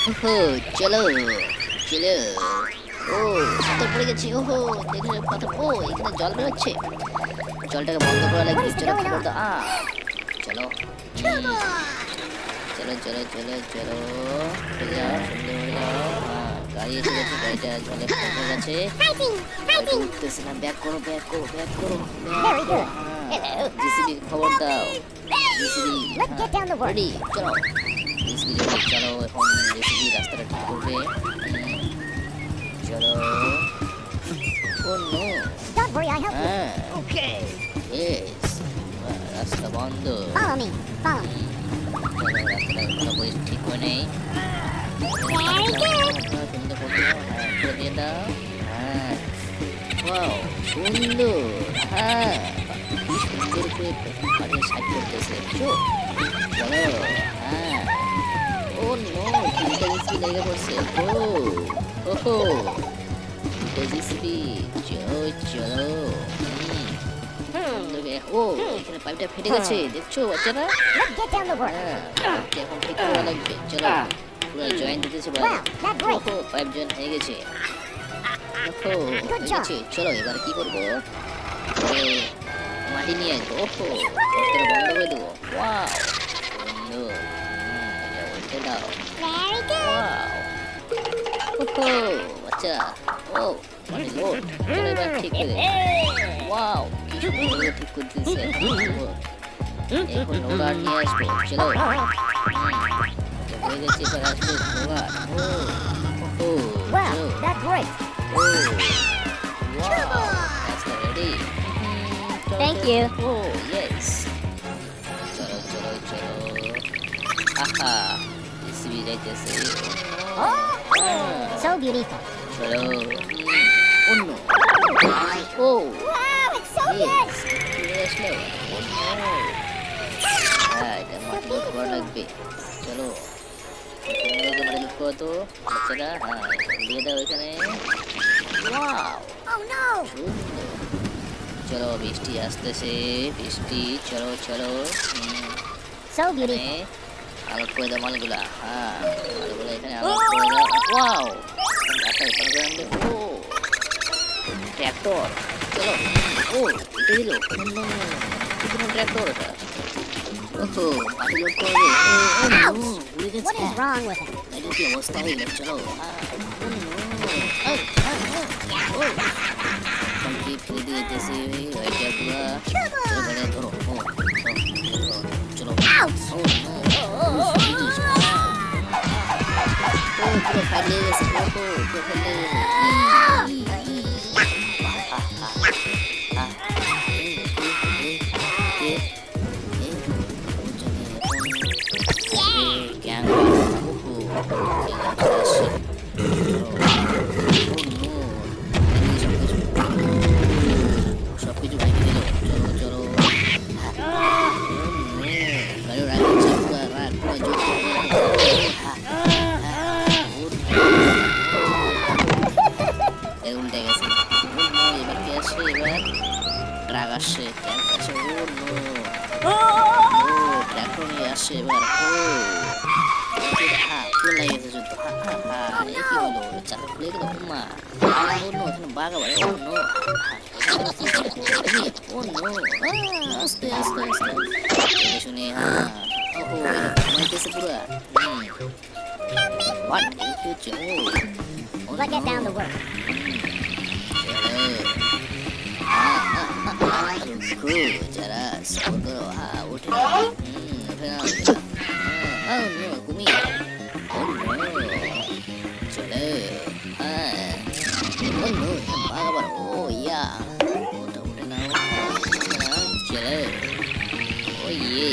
ওহো চলো চলো। ও পাথর পড়ে গেছে। ওহো দেখলে পাথর। ও এখানে জল বেরোচ্ছে, জলটাকে বন্ধ করা লাগবে। চলো খবর দাও। চলো চলো চলো চলো চলো উঠে যাও, সুন্দর হয়ে যাও। গাড়ি এসে গেছে, গাড়িটা জলে পড়ে গেছে, উঠতেছে না। ব্যাক করো ব্যাক করো ব্যাক করো। জিসিবি খবর দাও। জিসিবি রেডি, চলো জিসিবি রেডি। চলো এখন জিসিবি রাস্তাটা ঠিক করবে। চলো। ও নো, হ্যাঁ ইয়েস, রাস্তা বন্ধ। চলো রাস্তাটা ভালো করে ঠিক করে নেই। করে দিয়ে দাও। হ্যাঁ ওয়াও সুন্দর। হ্যাঁ কি সুন্দর করে কাজের সাইড করতেছে। চলো। হ্যাঁ ও নো, তিনটা জিসিবি লেগে পড়ছে। ওহো জিসিবি। চলো চলো। ও এখানে পাইপটা ফেটে গেছে, দেখছো বাচ্চারা? এখন ঠিক করা লাগবে। চলো পুরো জয়েন্ট দিতেছে। পাইপ জয়েন্ট হয়ে গেছে। চলো এবার কি করবো? মাটি নিয়ে আসবো। ওহো রাস্তাটা বন্ধ করে দেবো। ওয়াও সুন্দর। উঠে দাও। ওহো বাচ্চা। ও মানে লোড। চলো এবার ঠিক করে। ওয়াও কি সুন্দর ঠিক করে দিয়েছে। এখন লোডার নিয়ে আসবো। চলো হয়ে গেছে, এবার আসবে লোডার। ও that's ready. Thank you. Oh yes. চলো চলো চলো। আহা জিসিবি যাইতেছে। So beautiful. চলো অন্য। ও Wow, it's so big. ফিরে আসলো। হ্যাঁ এটা মাটি লোড করা লাগবে। চলো মাটি লোড করো তো বাচ্চারা। হ্যাঁ দিয়ে দাও এখানে। Wow Oh no. সুন্দর। চলো বৃষ্টি আসতেছে, বৃষ্টি। চলো চলো। So beautiful. আলোট করে দাও মালগুলা। হ্যাঁ মালগুলা এখানে আলোট করে দাও। ওয়াও রাস্তা উত্তর করে আনবে। ও ট্র্যাক্টর। চলো। ও উঠে দিল। ট্র্যাক্টর এটা। ওহো মাটি লোড করবে। উড়ে গেছে। What is wrong with it? এটা কি অবস্থা হয়ে গেল? চলো কি ফেলে দিয়ে যেতেছি ওইটা পুরা। ধরো চলো। পুরো ফাইট লেগে গেছে। পুরো ফাইট লেগে সবকিছু ভেঙে দিল। চলো চলো। উল্টে গেছে। এবার কি আসছে? এবার ট্রাক আসছে, ট্রাক আসছে। ট্রাক্টর নিয়ে আসছে এবার। ফুল লাগিয়েছে যুদ্ধ। কি হলো? চাকা খুলে গেল। মা এখানে বাঘ আবার। আস্তে আস্তে আস্তে শুনে। ওহো ঘুমাইতেছে পুরা। হোয়াট কি হচ্ছে? Let's get down to work. যারা সাপোর্ট করো। উঠে ঘুমিয়ে চলে। বাঘ আবার। ও ইয়া ওটা উঠে নাও। চলে। ও ইয়ে